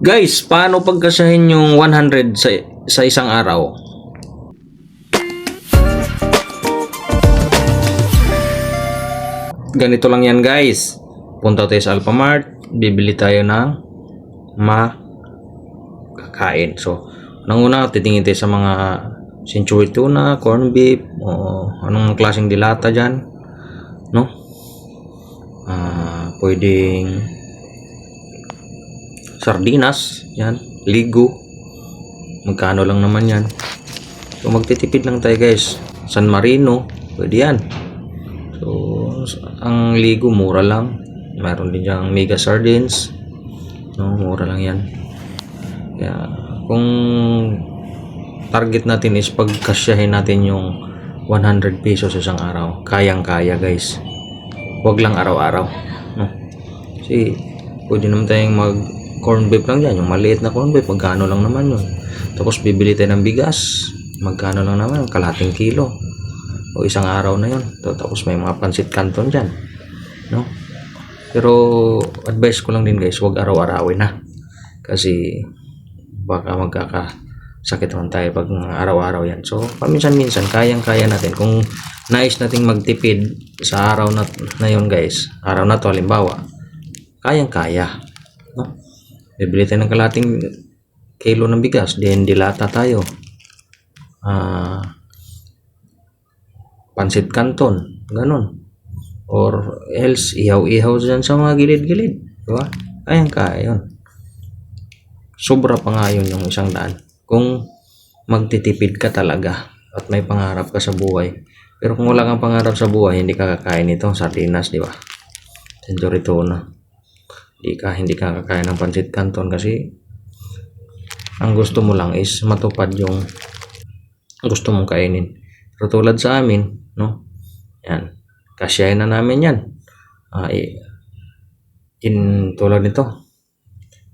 Guys, paano pagkasahin yung 100 sa isang araw? Ganito lang yan guys. Punta tayo sa Alphamart, bibili tayo ng makakain. So, nanguna titingin tayo sa mga century tuna, corn beef, o anong klaseng dilata dyan, no? Pwedeng sardinas, yan, ligo. Magkano lang naman yan. So, magtitipid lang tayo guys. San Marino, pwede yan. So, ang ligo mura lang. Mayroon din diyang mega sardines, no, mura lang yan. Kaya kung target natin is pagkasyahin natin yung 100 pesos isang araw, kayang kaya guys. Huwag lang araw-araw, no? Kasi pwede naman tayong mag corn beef lang yan, yung maliit na corn beef, magkano lang naman yun. Tapos bibili tayo ng bigas, magkano lang naman, kalahating kilo o isang araw na yun. Tapos may mga pansit canton dyan, no? Pero advice ko lang din guys, huwag araw-arawin na, kasi baka magkakasakit naman tayo pag araw-araw yan. So paminsan-minsan kayang-kaya natin. Kung nais nating magtipid sa araw na yun guys, araw na to halimbawa, kayang-kaya, no? Bibili tayo ng kalating kilo ng bigas, then dilata tayo, pansit canton, ganun, or else ihaw-ihaw dyan sa mga gilid-gilid, diba? Kayang-kaya yun. Sobra pa nga yun yung 100 kung magtitipid ka talaga at may pangarap ka sa buhay. Pero kung wala kang pangarap sa buhay, hindi ka kakain itong sardinas, di ba? Century tuna. Hindi ka kakain ng pansit canton kasi ang gusto mo lang is matupad yung gusto mong kainin. Pero tulad sa amin, no? Yan. Kasyahin na namin yan. Tulad nito,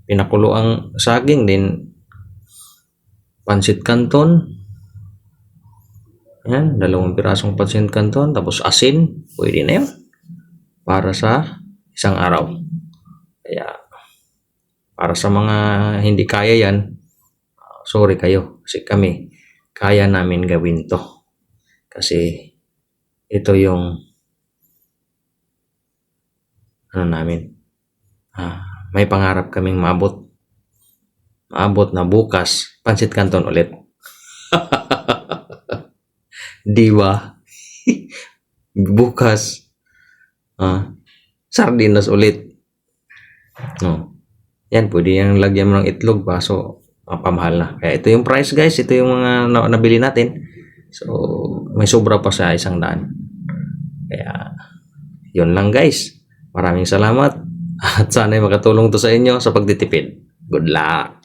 pinakulo ang saging, din pansit canton, yan, 2 pirasong pansit canton, tapos asin, pwede na yun para sa isang araw. Kaya para sa mga hindi kaya yan, sorry kayo, kasi kami kaya namin gawin to, kasi ito yung ano namin, may pangarap kaming maabot na bukas pansit canton ulit. Diba? Bukas sardinas ulit, no? Yan, pwede yung lagyan mo ng itlog, baso pamahal na. Kaya ito yung price guys, ito yung mga nabili natin. So may sobra pa sa 100. Kaya yun lang guys, maraming salamat at sana'y makatulong to sa inyo sa pagtitipid. Good luck!